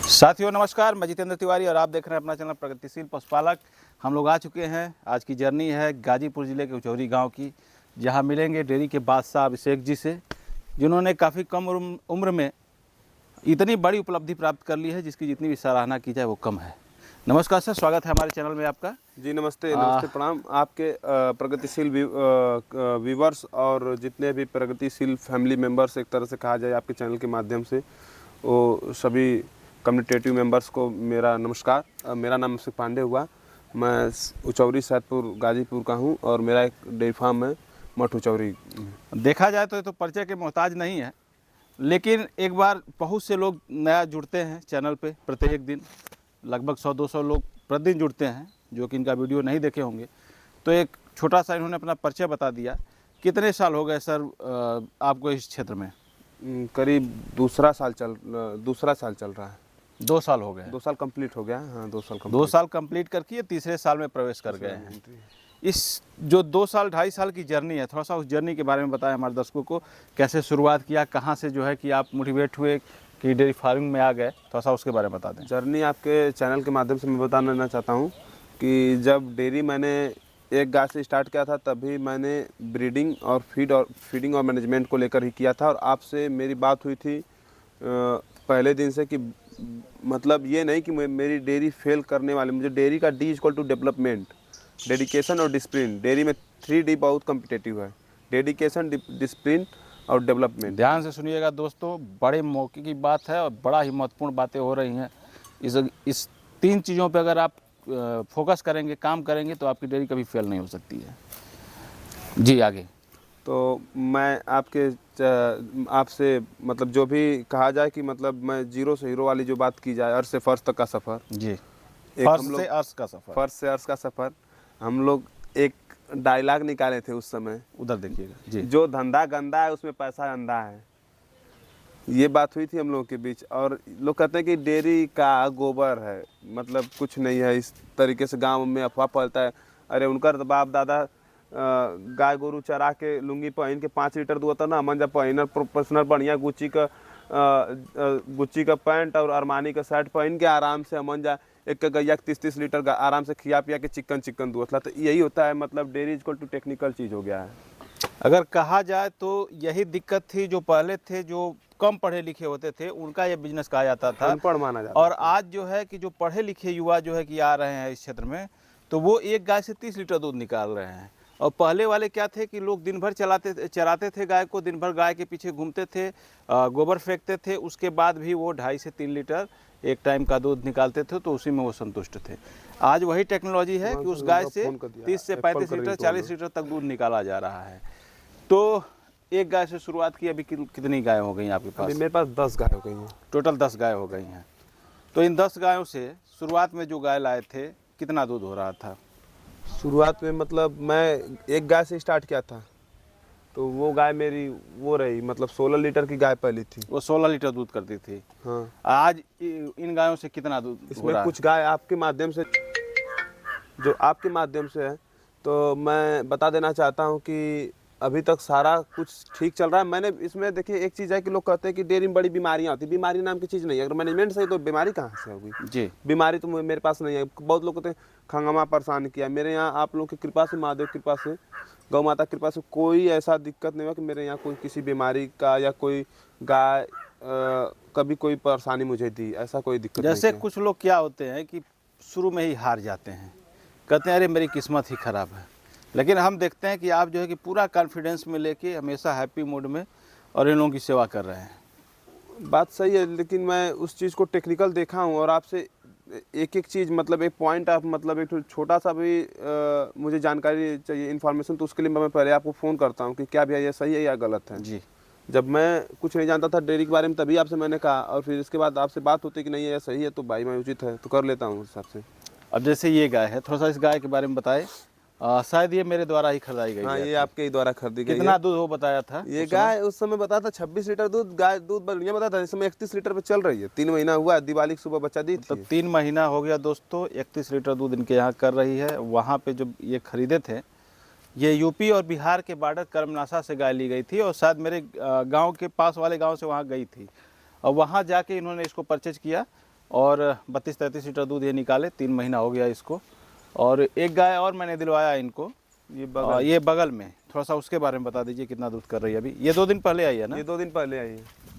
साथियों नमस्कार, मैं जितेंद्र तिवारी और आप देख रहे हैं अपना चैनल प्रगतिशील पशुपालक। हम लोग आ चुके हैं। आज की जर्नी है गाजीपुर ज़िले के उचौरी गांव की, जहां मिलेंगे डेयरी के बादशाह अभिषेक जी से, जिन्होंने काफ़ी कम उम्र में इतनी बड़ी उपलब्धि प्राप्त कर ली है जिसकी जितनी भी सराहना की जाए वो कम है। नमस्कार सर, स्वागत है हमारे चैनल में आपका। जी नमस्ते। नमस्ते, प्रणाम आपके प्रगतिशील व्यूवर्स और जितने भी प्रगतिशील फैमिली मेंबर्स, एक तरह से कहा जाए आपके चैनल के माध्यम से, वो सभी कम्युनिटेटिव मेंबर्स को मेरा नमस्कार। मेरा नाम अभिषेक पांडे हुआ। मैं उचौरी सैदपुर गाजीपुर का हूँ और मेरा एक डेयरी फार्म है मठ उचौरी। देखा जाए तो ये तो परिचय के मोहताज नहीं है, लेकिन एक बार बहुत से लोग नया जुड़ते हैं चैनल पे। प्रत्येक दिन लगभग 100-200 लोग प्रतिदिन जुड़ते हैं जो कि इनका वीडियो नहीं देखे होंगे। तो एक छोटा सा इन्होंने अपना परिचय बता दिया। कितने साल हो गए सर आपको इस क्षेत्र में? करीब दूसरा साल चल रहा है। 2 साल हो गए। 2 साल कंप्लीट हो गया। हाँ, 2 साल कंप्लीट करके तीसरे साल में प्रवेश कर गए हैं। इस जो 2 साल 2.5 साल की जर्नी है, थोड़ा सा उस जर्नी के बारे में बताएं हमारे दर्शकों को। कैसे शुरुआत किया, कहाँ से जो है कि आप मोटिवेट हुए कि डेयरी फार्मिंग में आ गए, थोड़ा सा उसके बारे में बता दें। जर्नी आपके चैनल के माध्यम से मैं बताना चाहता हूँ कि जब डेयरी मैंने एक गाय से स्टार्ट किया था, तभी मैंने ब्रीडिंग और फीडिंग और मैनेजमेंट को लेकर ही किया था। और आपसे मेरी बात हुई थी पहले दिन से कि मतलब ये नहीं कि मेरी डेयरी फेल करने वाली, मुझे डेयरी का D equal to development, dedication और डिसिप्लिन। डेयरी में 3D बहुत कम्पिटेटिव है, डेडिकेशन, डिसिप्लिन और डेवलपमेंट। ध्यान से सुनिएगा दोस्तों, बड़े मौके की बात है और बड़ा ही महत्वपूर्ण बातें हो रही हैं। इस 3 चीज़ों पे अगर आप फोकस करेंगे, काम करेंगे, तो आपकी डेयरी कभी फेल नहीं हो सकती है। जी आगे। तो मैं आपसे मतलब जो भी कहा जाए कि मतलब मैं जीरो से हीरो वाली जो बात की जाए, अर्श से फर्श तक का सफ़र। जी, एक फर्श हम लोग से अर्श का सफ़र। फर्श से अर्श का सफ़र। हम लोग एक डायलॉग निकाले थे उस समय, उधर देखिएगा जी। जो धंधा गंदा है उसमें पैसा अंधा है। ये बात हुई थी हम लोगों के बीच। और लोग कहते हैं कि डेयरी का गोबर है, मतलब कुछ नहीं है। इस तरीके से गांव में अफवाह फैलता है। अरे उनका बाप दादा गाय गोरू चरा के लुंगी पहन के 5 लीटर दूध होता ना, मन जब पहनर प्रोफेशनल बढ़िया गुच्ची का पैंट और अरमानी का शर्ट पहन के आराम से अमन जा एक गैया 30-30 लीटर आराम से खिया पिया के चिकन दूध। तो यही होता है, मतलब डेयरी इक्वल टू टेक्निकल चीज़ हो गया है। अगर कहा जाए तो यही दिक्कत थी, जो पहले थे, जो कम पढ़े लिखे होते थे, उनका ये बिजनेस कहा जाता था। अनपढ़ माना जाता और था। आज जो है कि जो पढ़े लिखे युवा जो है कि आ रहे हैं इस क्षेत्र में, तो वो एक गाय से 30 लीटर दूध निकाल रहे हैं। और पहले वाले क्या थे कि लोग दिन भर चराते थे गाय को, दिन भर गाय के पीछे घूमते थे, गोबर फेंकते थे, उसके बाद भी वो 2.5 से 3 लीटर एक टाइम का दूध निकालते थे, तो उसी में वो संतुष्ट थे। आज वही टेक्नोलॉजी है कि उस गाय से 30 से 35 लीटर 40 लीटर तक दूध निकाला जा रहा है। तो एक गाय से शुरुआत की, अभी कितनी गाय हो गई आपके पास? अभी मेरे पास 10 गाय हो गई हैं। टोटल 10 गाय हो गई हैं। तो इन 10 गायों से शुरुआत में जो गाय लाए थे, कितना दूध हो रहा था? शुरुआत में मतलब मैं एक गाय से स्टार्ट किया था, तो वो गाय मेरी वो रही, मतलब 16 लीटर की गाय पहली थी। वो 16 लीटर दूध करती थी। हाँ। आज इन गायों से कितना दूध हो इसमें रहा कुछ गाय आपके माध्यम से, जो आपके माध्यम से है, तो मैं बता देना चाहता हूँ कि अभी तक सारा कुछ ठीक चल रहा है। मैंने इसमें देखिए, एक चीज़ है कि लोग कहते हैं कि डेयरी में बड़ी बीमारियाँ होती हैं। बीमारी नाम की चीज़ नहीं है। अगर मैनेजमेंट सही तो बीमारी कहाँ से होगी? जी। बीमारी तो मेरे पास नहीं है। बहुत लोग कहते हैं खंगमा परेशान किया। मेरे यहाँ आप लोगों की कृपा से, महादेव की कृपा से, गौ माता की कृपा से कोई ऐसा दिक्कत नहीं हुआ कि मेरे यहाँ कोई किसी बीमारी का या कोई गाय कभी कोई परेशानी मुझे दी, ऐसा कोई दिक्कत नहीं जैसे है। कुछ लोग क्या होते हैं कि शुरू में ही हार जाते हैं, कहते हैं अरे मेरी किस्मत ही ख़राब है। लेकिन हम देखते हैं कि आप जो है कि पूरा कॉन्फिडेंस में लेके हमेशा हैप्पी मूड में और इन लोगों की सेवा कर रहे हैं। बात सही है, लेकिन मैं उस चीज़ को टेक्निकल देखा हूँ। और आपसे एक एक चीज़, मतलब एक पॉइंट, आप मतलब एक छोटा सा भी मुझे जानकारी चाहिए, इन्फॉर्मेशन, तो उसके लिए मैं पहले आपको फ़ोन करता हूँ कि क्या भैया ये सही है या गलत है। जी। जब मैं कुछ नहीं जानता था डेयरी के बारे में, तभी आपसे मैंने कहा, और फिर इसके बाद आपसे बात होती कि नहीं ये सही है, तो भाई मैं उचित है तो कर लेता हूँ उस हिसाब से। अब जैसे ये गाय है, थोड़ा सा इस गाय के बारे में बताएं। शायद ये मेरे द्वारा ही खरीदाई गई हाँ, है। ये आपके ही द्वारा खरीदी गई है। कितना दूध वो बताया था? ये गाय उस समय बताया था 26 लीटर दूध। गाय दूध बढ़िया बताया था। इस समय 31 लीटर पे चल रही है। 3 महीना हुआ, दिवाली की सुबह बच्चा दी तो थी। 3 महीना हो गया दोस्तों, 31 लीटर दूध इनके यहाँ कर रही है। वहाँ पे जब ये खरीदे थे, ये यूपी और बिहार के बॉर्डर कर्मनाशा से गाय ली गई थी, और शायद मेरे गांव के पास वाले गांव से वहाँ गई थी, और वहाँ जाके इन्होंने इसको परचेज किया और 32-33 लीटर दूध ये निकाले, 3 महीना हो गया इसको। और एक गाय और मैंने दिलवाया इनको, ये बगल में, थोड़ा सा उसके बारे में बता दीजिए कितना दूध कर रही है अभी। ये 2 दिन पहले आई है ना? ये 2 दिन पहले आई है।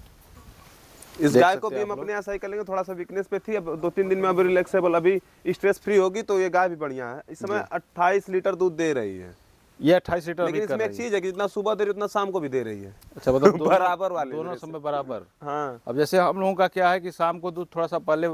इस गाय को भी हम अपने यहाँ सही कर लेंगे, थोड़ा सा वीकनेस पे थी, अब 2-3 दिन में अभी रिलैक्सेबल, अभी स्ट्रेस फ्री होगी तो ये गाय भी बढ़िया है। इस समय 28 लीटर दूध दे रही है ये 28 लीटर। लेकिन इसमें एक चीज है कि जितना सुबह दे रही है उतना शाम को भी दे रही है। अच्छा, मतलब बराबर वाले दोनों समय बराबर। हाँ। अब जैसे हम लोगों का क्या है कि शाम को दूध थोड़ा सा पहले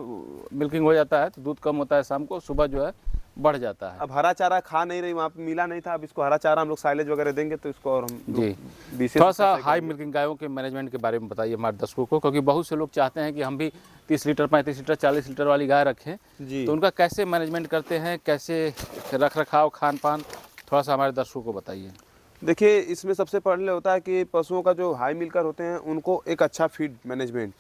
मिल्किंग हो जाता है तो दूध कम होता है, शाम को सुबह जो है बढ़ जाता है। अब हरा चारा खा नहीं रही, वहाँ पे मिला नहीं था, अब इसको हरा चारा हम लोग साइलेज वगैरह देंगे तो इसको और हम जी विशेष थोड़ा सा हाई मिल्किंग गायों के मैनेजमेंट के बारे में बताइए हमारे दर्शकों को, क्योंकि बहुत से लोग चाहते हैं कि हम भी 30 लीटर 35 लीटर 40 लीटर वाली गाय रखें। जी। तो उनका कैसे मैनेजमेंट करते हैं, कैसे रख रखाव, खान पान, थोड़ा सा हमारे दर्शकों को बताइए। देखिए, इसमें सबसे पहले होता है कि पशुओं का जो हाई मिल्कर होते हैं उनको एक अच्छा फीड मैनेजमेंट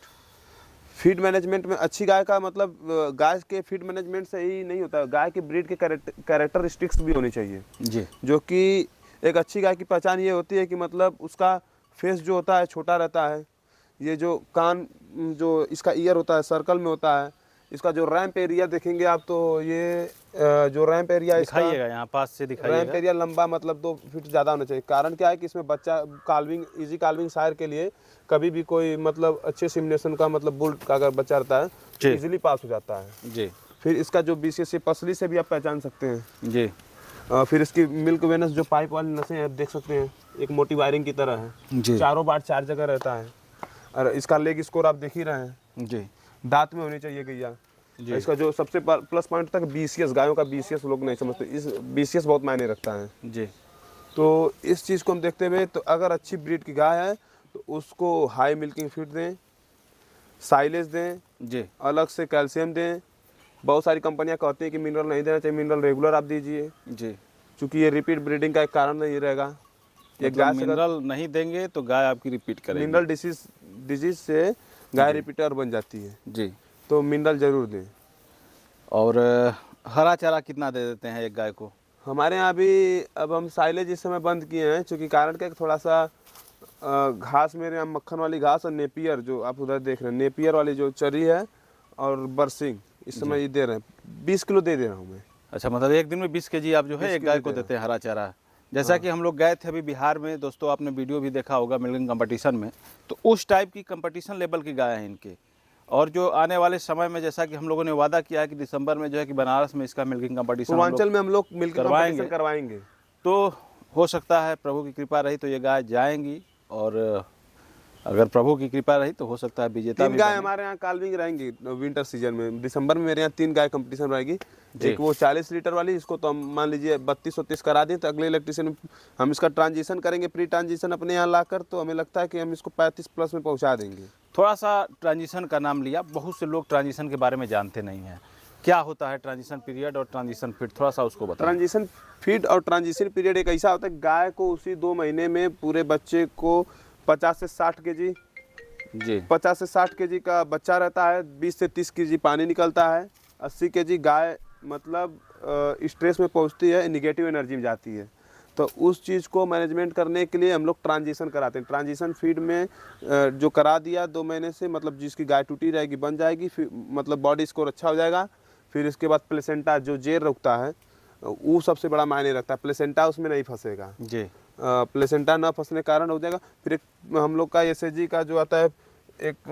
में अच्छी गाय का मतलब गाय के फीड मैनेजमेंट से ही नहीं होता है, गाय के ब्रीड के कैरेक्टरिस्टिक्स भी होनी चाहिए जी। जो कि एक अच्छी गाय की पहचान ये होती है कि मतलब उसका फेस जो होता है छोटा रहता है, ये जो कान जो इसका ईयर होता है सर्कल में होता है, इसका जो रैम्प एरिया देखेंगे आप तो ये जो रैम्प एरिया दिखाइएगा, यहाँ पास से रैम्प दिखाइएगा। एरिया लंबा मतलब 2 फीट ज़्यादा होना चाहिए। कारण क्या है कि इसमें बच्चा इजी काल्विंग सायर के लिए कभी भी कोई मतलब अच्छे सिमुलेशन का मतलब बुल का अगर बच्चा रहता है तो इजीली पास हो जाता है जी। फिर इसका जो BCS पसली से भी आप पहचान सकते हैं जी। फिर इसकी मिल्क वेनस जो पाइप वाली नसें हैं आप देख सकते हैं, एक मोटी वायरिंग की तरह है जी। चारों बार 4 जगह रहता है। और इसका लेग स्कोर आप देख ही रहे हैं जी। दांत में होनी चाहिए गैया। जी। इसका जो सबसे प्लस पॉइंट तक BCS, गायों का BCS लोग नहीं समझते, इस BCS बहुत मायने रखता है। जी। तो इस चीज़ को हम देखते हुए तो अगर अच्छी ब्रीड की गाय है तो उसको हाई मिल्किंग फीड दें, साइलेज दें, जी। अलग से कैल्शियम दें। बहुत सारी कंपनियां कहती हैं कि मिनरल नहीं देना चाहिए, मिनरल रेगुलर आप दीजिए जी। क्योंकि ये रिपीट ब्रीडिंग का एक कारण नहीं रहेगा। ये मतलब मिनरल नहीं देंगे तो गाय आपकी रिपीट करेगी। मिनरल डिजीज से गाय रिपीटर बन जाती है, जी। तो मिनरल जरूर दें। और हरा चारा कितना दे देते हैं एक गाय को? हमारे यहाँ भी अब हम साइलेज इस समय बंद किए हैं क्योंकि कारण क्या है कि थोड़ा सा घास मेरे यहाँ मक्खन वाली घास और नेपियर जो आप उधर देख रहे हैं नेपियर वाली जो चरी है और बरसिंग इस समय ये दे रहे हैं 20 किलो दे रहा हूँ मैं। अच्छा, मतलब एक दिन में 20 kg आप जो है एक गाय को देते हैं हरा चारा। जैसा कि हम लोग गए थे अभी बिहार में, दोस्तों आपने वीडियो भी देखा होगा मिल्किंग कंपटीशन में, तो उस टाइप की कंपटीशन लेवल की गाय हैं इनके। और जो आने वाले समय में जैसा कि हम लोगों ने वादा किया है कि दिसंबर में जो है कि बनारस में इसका मिल्किंग कंपटीशन पूर्वांचल में हम लोग मिल्किंग कंपटीशन करवाएंगे। तो हो सकता है प्रभु की कृपा रही तो ये गाय जाएंगी, और अगर प्रभु की कृपा रही तो हो सकता है विजेता 3 गाय हमारे यहाँ काल्विंग रहेंगी विंटर सीजन में। दिसंबर में मेरे यहाँ 3 गाय कंपटीशन रहेगी। एक वो 40 लीटर वाली, इसको तो हम मान लीजिए 32-33 करा दें तो अगले इलेक्ट्रिशियन हम इसका ट्रांजिशन करेंगे, प्री ट्रांजिशन अपने यहाँ लाकर, तो हमें लगता है कि हम इसको 35+ में पहुँचा देंगे। थोड़ा सा ट्रांजिशन का नाम लिया, बहुत से लोग ट्रांजिशन के बारे में जानते नहीं हैं, क्या होता है ट्रांजिशन पीरियड और ट्रांजिशन फीड, थोड़ा सा उसको बताएं। ट्रांजिशन फीड और ट्रांजिशन पीरियड एक ऐसा होता है गाय को उसी 2 महीने में पूरे बच्चे को 50 से 60 kg जी 50 से 60 kg का बच्चा रहता है, 20 से 30 kg पानी निकलता है, 80 kg गाय मतलब स्ट्रेस में पहुंचती है, निगेटिव एनर्जी में जाती है। तो उस चीज़ को मैनेजमेंट करने के लिए हम लोग ट्रांजिशन कराते हैं। ट्रांजिशन फीड में जो करा दिया 2 महीने से, मतलब जिसकी गाय टूटी रहेगी बन जाएगी, फिर मतलब बॉडी स्कोर अच्छा हो जाएगा। फिर इसके बाद प्लेसेंटा जो जेर रुकता है वो सबसे बड़ा मायने रखता है, प्लेसेंटा उसमें नहीं फंसेगा जी। प्लेसेंटा ना फंसने कारण हो जाएगा। फिर एक हम लोग का SAG का जो आता है एक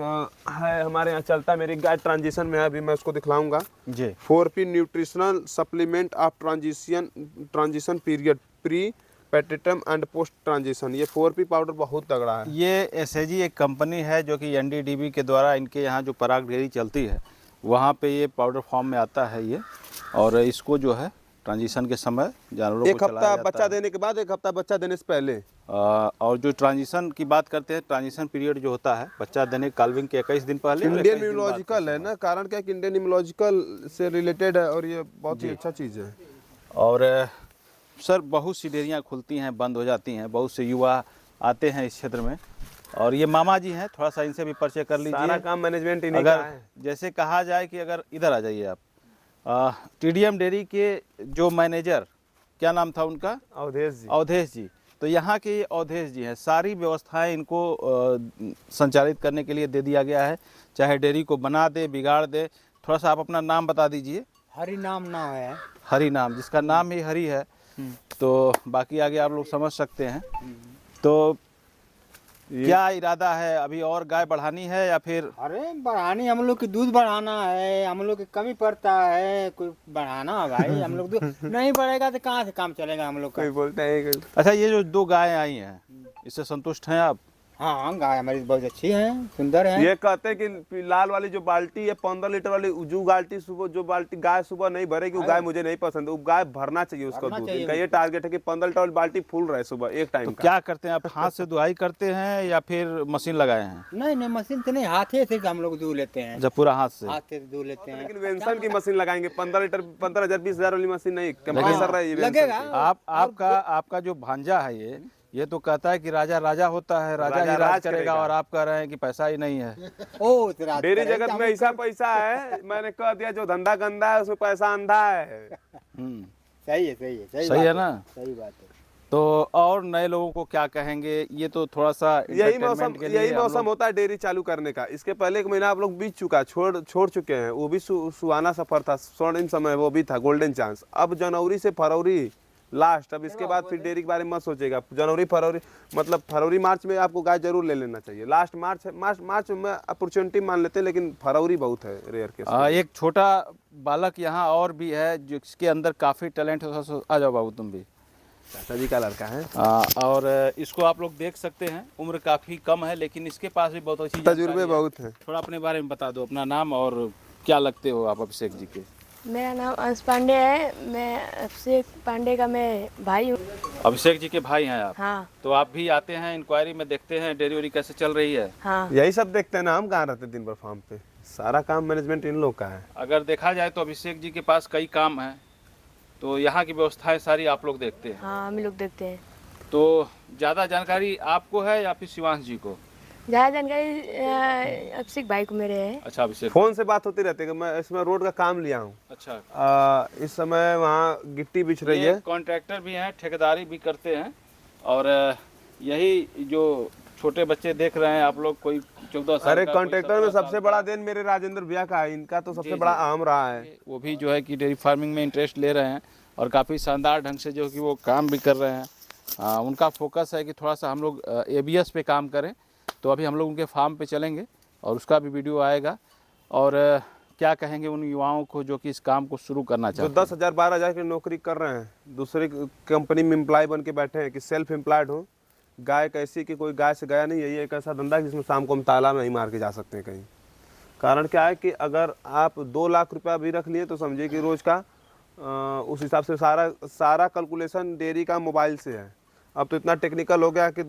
है हमारे यहाँ चलता है, मेरी गाय ट्रांजिशन में है, अभी मैं उसको दिखलाऊंगा जी। 4P nutritional supplement of transition period pre partum and post transition. ये 4P पाउडर बहुत तगड़ा है। ये SAG एक कंपनी है जो कि NDDB के द्वारा इनके यहाँ जो पराग डेयरी चलती है वहाँ पे ये पाउडर फॉर्म में आता है ये, और इसको जो है ट्रांजिशन के समय जानवरों को 1 हफ्ता बच्चा देने के बाद 1 हफ्ता बच्चा देने से पहले। और जो ट्रांजिशन की बात करते हैं, ट्रांजिशन पीरियड जो होता है बच्चा देने काल्विंग के 21 दिन पहले। इंडियन इम्यूनोलॉजिकल है ना, कारण क्या कि इंडियन इम्यूनोलॉजिकल से रिलेटेड है और ये बहुत ही अच्छा चीज़ है। और सर बहुत सी डेयरियाँ खुलती हैं, बंद हो जाती हैं, बहुत से युवा आते हैं इस क्षेत्र में, और ये मामा जी हैं, थोड़ा सा इनसे भी परिचय कर लीजिए। सारा काम मैनेजमेंट इन्हीं का है। जैसे कहा जाए कि अगर इधर आ जाइए आप, TDM डेयरी के जो मैनेजर, क्या नाम था उनका? अवधेश जी। तो यहाँ के ये अवधेश जी हैं, सारी व्यवस्थाएं इनको संचालित करने के लिए दे दिया गया है, चाहे डेयरी को बना दे बिगाड़ दे, थोड़ा सा आप अपना नाम बता दीजिए। हरि नाम है। हरि नाम, जिसका नाम ही हरि है, तो बाकी आगे आप लोग समझ सकते हैं। तो क्या इरादा है, अभी और गाय बढ़ानी है या फिर? अरे बढ़ानी, हम लोग की दूध बढ़ाना है, हम लोग की कमी पड़ता है, कोई बढ़ाना है भाई। हम लोग दूध नहीं बढ़ेगा तो कहाँ से काम चलेगा हम लोग का। कोई बोलते हैं अच्छा, ये जो 2 गायें आई हैं, इससे संतुष्ट हैं आप? हाँ, गाय हमारी बहुत अच्छी है, सुंदर है। ये कहते हैं कि लाल वाली जो बाल्टी है 15 लीटर वाली, जो बाल्टी सुबह, जो बाल्टी गाय सुबह नहीं भरेगी वो गाय मुझे नहीं पसंद है। वो गाय भरना चाहिए उसका भरना दूध। चाहिए इनका ये टारगेट है कि 15 लीटर वाली बाल्टी फुल रहे सुबह एक टाइम का। क्या करते हैं आप, हाथ से दुहाई करते हैं या फिर मशीन लगाए हैं? नहीं नहीं, मशीन से नहीं, हाथे से हम लोग दूध लेते हैं। जब पूरा हाथ से? हाथ से दूध लेते हैं। लेकिन वेंसन की मशीन लगाएंगे 15 लीटर, 15,000 20,000 वाली मशीन नहीं, कंप्रेसर रहे लगेगा। आपका जो भांजा है ये तो कहता है कि राजा राजा होता है, राजा ही राज करेगा, और आप कह रहे हैं कि पैसा ही नहीं है। ओ तेरा डेयरी जगत में ऐसा पैसा है, मैंने कह दिया जो धंधा गंदा है उसमें पैसा अंधा है। सही है, सही है, सही है ना? सही बात है। तो और नए लोगों को क्या कहेंगे? ये तो थोड़ा सा यही मौसम होता है डेयरी चालू करने का। इसके पहले 1 महीना आप लोग बीत चुका, छोड़ चुके हैं। वो भी सुहाना सफर था, स्वर्णिम समय वो भी था, गोल्डन चांस। अब जनवरी से फरवरी लास्ट, अब इसके बाद फिर डेयरी के बारे में मत सोचेगा। जनवरी फरवरी मतलब फरवरी मार्च में आपको गाय जरूर ले लेना चाहिए। लास्ट मार्च में अपॉर्चुनिटी मान लेते हैं, लेकिन फरवरी बहुत है रेयर केस। एक छोटा बालक यहाँ और भी है जिसके अंदर काफी टैलेंट है। आ जाओ बाबू, तुम भी चाचा जी का लड़का है। और इसको आप लोग देख सकते हैं, उम्र काफी कम है लेकिन इसके पास भी बहुत अच्छी तजुर्बे बहुत है। थोड़ा अपने बारे में बता दो, अपना नाम और क्या लगते हो आप अभिषेक जी के? मेरा नाम अंश पांडे है। मैं अभिषेक पांडे का मैं भाई हूँ। अभिषेक जी के भाई हैं आप? हाँ। तो आप भी आते हैं इंक्वायरी में, देखते हैं डेयरी वेरी कैसे चल रही है? हाँ। यही सब देखते हैं ना, हम कहाँ रहते दिन भर फार्म पे। सारा काम मैनेजमेंट इन लोग का है। अगर देखा जाए तो अभिषेक जी के पास कई काम हैं, तो यहाँ की व्यवस्थाएं सारी आप लोग देखते हैं? हाँ, हम लोग देखते हैं। तो ज़्यादा जानकारी आपको है या फिर शिवांश जी को? ज़्यादा जानकारी अभिषेक भाई को मेरे है। अच्छा, अभिषेक फोन से बात होती रहती है कि मैं इसमें रोड का काम लिया हूँ। अच्छा। इस समय वहाँ गिट्टी बिछ रही है। कॉन्ट्रैक्टर भी हैं, ठेकेदारी भी करते हैं, और यही जो छोटे बच्चे देख रहे हैं आप लोग, कोई 14 साल अरे का, कॉन्ट्रैक्टर में सबसे बड़ा देन मेरे राजेंद्र भैया का है। इनका तो सबसे बड़ा आम रहा है। वो भी जो है कि डेयरी फार्मिंग में इंटरेस्ट ले रहे हैं और काफ़ी शानदार ढंग से जो कि वो काम भी कर रहे हैं। उनका फोकस है कि थोड़ा सा हम लोग ABS पे काम करें। तो अभी हम लोग उनके फार्म पे चलेंगे और उसका भी वीडियो आएगा। और क्या कहेंगे उन युवाओं को जो कि इस काम को शुरू करना चाहते हैं? 10,000 12,000 की नौकरी कर रहे हैं, दूसरी कंपनी में एम्प्लॉय बन के बैठे हैं कि सेल्फ एम्प्लॉयड हो। गाय कैसी कि कोई गाय से गया नहीं है। ये एक ऐसा धंधा है जिसमें शाम को हम ताला नहीं मार के जा सकते हैं कहीं। कारण क्या है कि अगर आप 2 लाख रुपया भी रख लिए तो समझिए कि रोज़ का उस हिसाब से सारा कैलकुलेशन डेयरी का मोबाइल से है। अब तो इतना टेक्निकल हो गया कि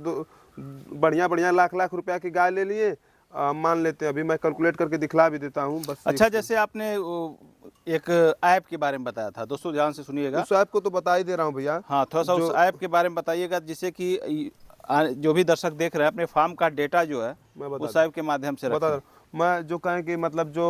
बढ़िया लाख रुपया की गाय ले लिए। मान लेते हैं, अभी मैं कैलकुलेट करके दिखला भी देता हूँ बस। अच्छा, जैसे आपने एक ऐप के बारे में बताया था, दोस्तों ध्यान से सुनिएगा। उस ऐप को तो बता ही दे रहा हूँ भैया। हाँ, थोड़ा सा उस ऐप के बारे में बताइएगा, जिससे कि जो भी दर्शक देख रहे हैं अपने फार्म का डेटा जो है उस ऐप के माध्यम से बता। मैं जो कहें कि मतलब जो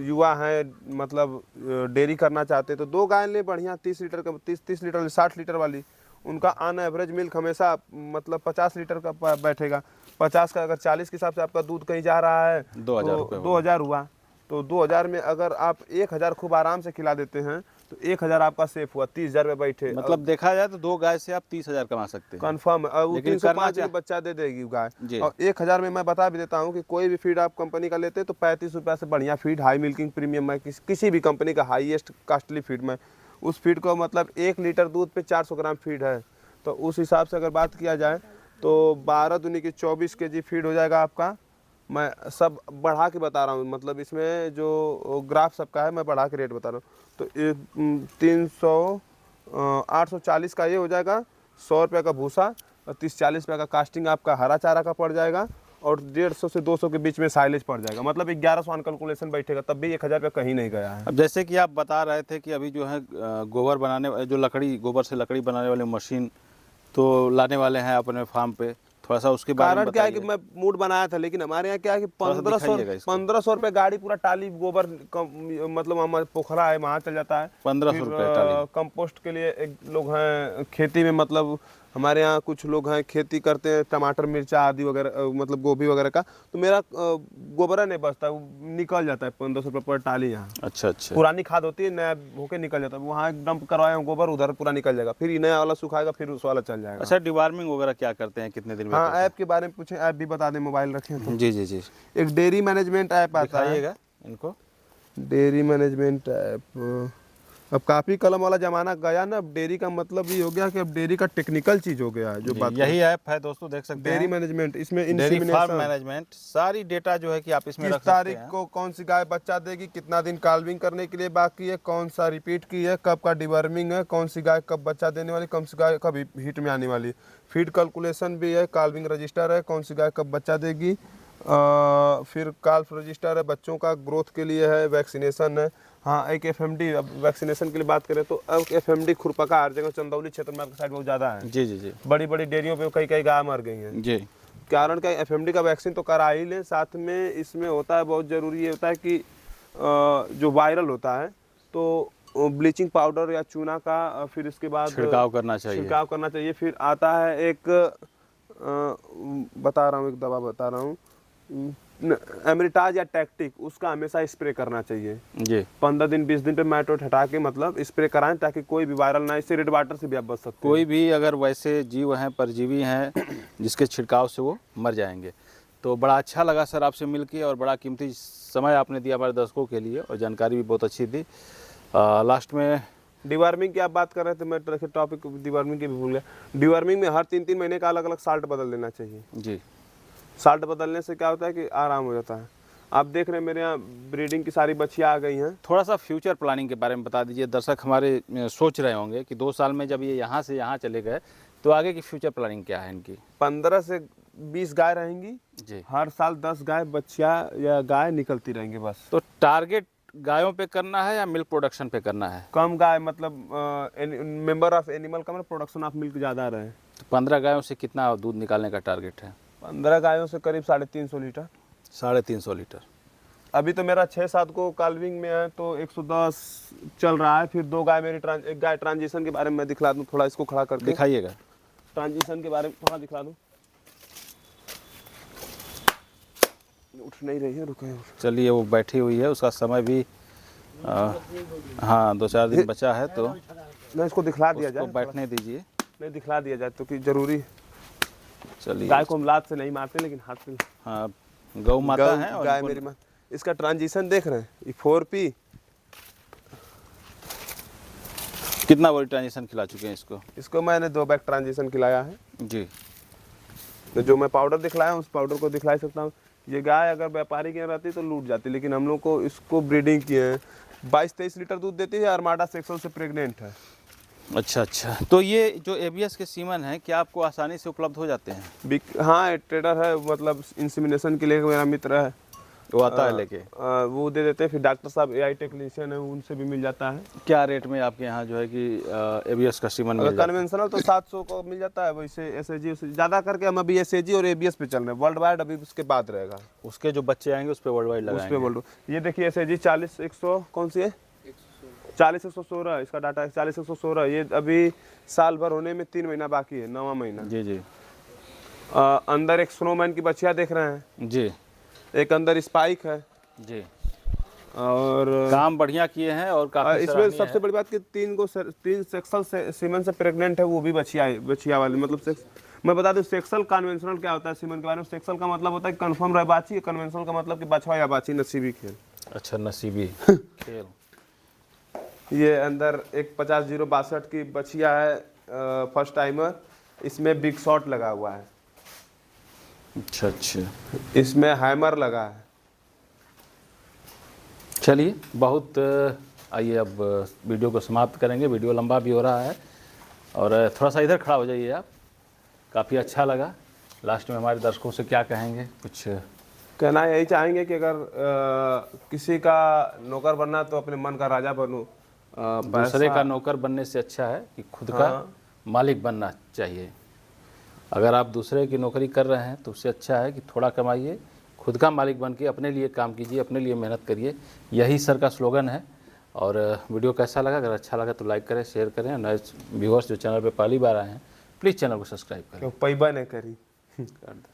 युवा हैं, मतलब डेयरी करना चाहते तो 2 गाय ले बढ़िया 30 लीटर का, 30 लीटर 60 लीटर वाली। उनका ऑन एवरेज मिल्क हमेशा मतलब 50 लीटर का बैठेगा। 50 का अगर 40 के हिसाब से आपका दूध कहीं जा रहा है 2000 हुआ। तो 2000 में अगर आप 1000 खूब आराम से खिला देते हैं तो 1000 आपका सेफ हुआ, 30,000 में बैठे। मतलब देखा जाए तो 2 गाय से आप 30,000 कमा सकते हैं कन्फर्म है। वो 305 बच्चा दे देगी गाय। और 1000 में मैं बता भी देता हूँ कि कोई भी फीड आप कंपनी का लेते हैं तो 35 रुपया से बढ़िया फीड, हाई मिल्किंग प्रीमियम में किसी भी कंपनी का हाईएस्ट कास्टली फीड में, उस फीड को मतलब 1 लीटर दूध पे 400 ग्राम फीड है। तो उस हिसाब से अगर बात किया जाए तो 12 दूनी की 24 kg फीड हो जाएगा आपका। मैं सब बढ़ा के बता रहा हूँ, मतलब इसमें जो ग्राफ सबका है मैं बढ़ा के रेट बता रहा हूँ। तो 300 840 का ये हो जाएगा, 100 रुपये का भूसा और 30-40 रुपये का कास्टिंग आपका हरा चारा का पड़ जाएगा, और 150 से 200 के बीच में साइलेज पड़ जाएगा। मतलब 1100 कैलकुलेशन बैठेगा, तब भी 1000 रुपये कहीं नहीं गया है। अब जैसे कि आप बता रहे थे कि अभी जो है गोबर बनाने, जो लकड़ी, गोबर से लकड़ी बनाने वाली मशीन तो लाने वाले हैं अपने फार्म पे, थोड़ा सा उसके बारे में कारण क्या है कि मैं मूड बनाया था, लेकिन हमारे यहाँ क्या है कि 1500 रुपये गाड़ी पूरा टाली गोबर मतलब हमारे पोखरा है वहाँ चल जाता है। 1500 रुपये टाली। कंपोस्ट के लिए एक लोग हैं खेती में, मतलब हमारे यहाँ कुछ लोग हैं खेती करते हैं टमाटर मिर्चा आदि वगैरह मतलब गोभी वगैरह का, तो मेरा गोबरा नहीं बचता, वो निकल जाता है 1500 रुपये पर टाली यहाँ। अच्छा अच्छा। पुरानी खाद होती है, नया होके निकल जाता है, वहाँ एक डंप करवाए हैं गोबर, उधर पूरा निकल जाएगा, फिर नया वाला सुखाएगा, फिर उस वाला चल जाएगा। अच्छा, डिवार्मिंग वगैरह क्या करते हैं, कितने दिन में हाँ, करते हैं? ऐप के बारे में पूछें, ऐप भी बता दें, मोबाइल रखें तो। जी जी जी, एक डेयरी मैनेजमेंट ऐप आता है, दिखाइएगा इनको। Dairy management app. अब कापी कलम वाला जमाना गया ना, अब डेयरी का मतलब ये हो गया कि अब डेयरी का टेक्निकल चीज हो गया है, जो बात यही ऐप है दोस्तों, देख सकते डेयरी हैं। मैनेजमेंट, इसमें डेयरी फार्म इंसेमिनेशन, मैनेजमेंट, सारी डेटा जो है कि आप इसमें किस रख सकते तारीख हैं। को कौन सी गाय बच्चा देगी, कितना दिन काल्विंग करने के लिए बाकी है, कौन सा रिपीट की है, कब का डिवर्मिंग है, कौन सी गाय कब बच्चा देने वाली, कौन सी गाय कब हीट में आने वाली, फीड कैलकुलेशन भी है, काल्विंग रजिस्टर है, कौन सी गाय कब बच्चा देगी, फिर काल्फ रजिस्टर है, बच्चों का ग्रोथ के लिए है, वैक्सीनेशन है। हाँ, एक एफएमडी, अब वैक्सीनेशन के लिए बात करें तो अब एफएमडी खुरपका हर जगह चंदौली क्षेत्र में आपकी साइड बहुत ज़्यादा है। जी जी जी बड़ी बड़ी डेयरियों पे कई कई गाय मर गई हैं। जी। कारण क्या, एफएमडी का वैक्सीन तो करा ही लें, साथ में इसमें होता है, बहुत ज़रूरी ये होता है कि जो वायरल होता है तो ब्लीचिंग पाउडर या चूना का फिर इसके बाद छिड़काव करना चाहिए। छिड़काव करना चाहिए। फिर आता है एक बता रहा हूँ, एक दवा बता रहा हूँ, एमरिटाज या टैक्टिक, उसका हमेशा स्प्रे करना चाहिए। जी। 15 दिन 20 दिन पे मैटोट हटा के मतलब स्प्रे कराएं, ताकि कोई भी वायरल ना, इससे रेड वाटर से भी आप बच सकते हैं। कोई भी अगर वैसे जीव हैं, परजीवी हैं जिसके छिड़काव से वो मर जाएंगे। तो बड़ा अच्छा लगा सर आपसे मिलके, और बड़ा कीमती समय आपने दिया हमारे दर्शकों के लिए, और जानकारी भी बहुत अच्छी दी। लास्ट में डिवर्मिंग की आप बात कर रहे थे, मैं टॉपिक डिवर्मिंग की भी भूल गया। डिवर्मिंग में हर 3-3 महीने का अलग अलग साल्ट बदल देना चाहिए। जी, साल्ट बदलने से क्या होता है कि आराम हो जाता है। आप देख रहे हैं मेरे यहाँ ब्रीडिंग की सारी बच्चियाँ आ गई हैं। थोड़ा सा फ्यूचर प्लानिंग के बारे में बता दीजिए, दर्शक हमारे सोच रहे होंगे कि 2 साल में जब ये यहाँ से यहाँ चले गए तो आगे की फ्यूचर प्लानिंग क्या है इनकी? 15 से 20 गाय रहेंगी जी। हर साल, 10 गाय बच्चियाँ या गाय निकलती रहेंगी बस। तो टारगेट गायों पे करना है या मिल्क प्रोडक्शन पे करना है? कम गाय मतलब मेंबर ऑफ एनिमल का मतलब प्रोडक्शन ऑफ मिल्क ज़्यादा रहे। तो 15 गायों से कितना दूध निकालने का टारगेट है? 15 गायों से करीब 350 लीटर। 350 लीटर। अभी तो मेरा 6-7 को काल्विंग में है, तो 110 चल रहा है। फिर 2 गाय मेरी एक गाय ट्रांजिशन के बारे में मैं दिखला दूँ थोड़ा, इसको खड़ा करके दिखाइएगा। ट्रांजिशन के बारे में थोड़ा दिखला दूँ। उठ नहीं रही है, रुके। चलिए, वो बैठी हुई है, उसका समय भी हाँ 2-4 दिन बचा है, तो ना इसको दिखला दिया उसको जाए, बैठने दीजिए। नहीं दिखला दिया जाए तो कि जरूरी। चलिए। गाय को हम लात से नहीं मारते, लेकिन हाथ से। हाँ, गौ माता है, और गाय इनको- मेरी माँ। इसका ट्रांजिशन देख रहे हैं, ये 4P। कितना बड़ी ट्रांजिशन खिला चुके हैं इसको? इसको मैंने 2 बैग ट्रांजिशन खिलाया है। जी। तो जो मैं पाउडर दिखलाया हूँ, उस पाउडर को दिखला सकता हूँ। ये गाय अगर व्यापारी के यहाँ रहती तो लूट जाती, लेकिन हम लोग को इसको ब्रीडिंग किए हैं। 22-23 लीटर दूध देती है, आर्माडा सेक्सुअल से प्रेग्नेंट है। अच्छा अच्छा। तो ये जो एबीएस के सीमन है, क्या आपको आसानी से उपलब्ध हो जाते हैं? हाँ, ट्रेडर है, मतलब इंसेमिनेशन के लिए मेरा मित्र है, वो आता है लेके? वो दे देते हैं। फिर डॉक्टर साहब AI टेक्नीशियन है, उनसे भी मिल जाता है। क्या रेट में आपके यहाँ जो है कि एबीएस का सीमन मिल अगर जाता है? कन्वेंशनल तो 700 को मिल जाता है, वैसे SAG ज़्यादा करके हम अभी SAG और ABS पे चल रहे हैं। वर्ल्ड वाइड अभी उसके बाद रहेगा, उसके जो बच्चे आएंगे उस पर वर्ल्ड वाइड उस पे लगाएंगे। बोल रहा। ये देखिए SAG 40-100 कौन सी है, 40-116 इसका डाटा है, 40-116। ये अभी साल भर होने में 3 महीना बाकी है, 9वां महीना। जी जी अंदर एक स्नोमैन की बच्चियाँ देख रहे हैं, जी एक अंदर स्पाइक है, जी। और काम बढ़िया किए हैं, और काफी इसमें सराहनीय सबसे है। बड़ी बात कि 3 सेक्सुअल सीमन से प्रेग्नेंट है, वो भी बच्चिया वाली। मतलब मैं बता दूं, सेक्सुअल कन्वेंशनल क्या होता है सीमन के बारे में। सेक्सुअल का मतलब होता है कंफर्म रहे बाछी, कन्वेंशनल का मतलब कि बछवा या बाछी, नसीबी खेल। अच्छा, नसीबी खेल। ये अंदर एक 50-062 की बछिया है, फर्स्ट टाइमर। इसमें बिग शॉट लगा हुआ है, अच्छा अच्छा। इसमें हैमर लगा है। चलिए, बहुत आइए अब वीडियो को समाप्त करेंगे, वीडियो लंबा भी हो रहा है, और थोड़ा सा इधर खड़ा हो जाइए आप। काफ़ी अच्छा लगा। लास्ट में हमारे दर्शकों से क्या कहेंगे? कुछ कहना यही चाहेंगे कि अगर किसी का नौकर बनना तो अपने मन का राजा बनो। दूसरे का नौकर बनने से अच्छा है कि खुद का मालिक बनना चाहिए। अगर आप दूसरे की नौकरी कर रहे हैं तो उससे अच्छा है कि थोड़ा कमाइए, खुद का मालिक बन के अपने लिए काम कीजिए, अपने लिए मेहनत करिए। यही सर का स्लोगन है। और वीडियो कैसा लगा? अगर अच्छा लगा तो लाइक करें, शेयर करें। नए व्यूअर्स जो चैनल पे पहली बार आए हैं प्लीज़ चैनल को सब्सक्राइब करें। पैबा नहीं करी कर दो।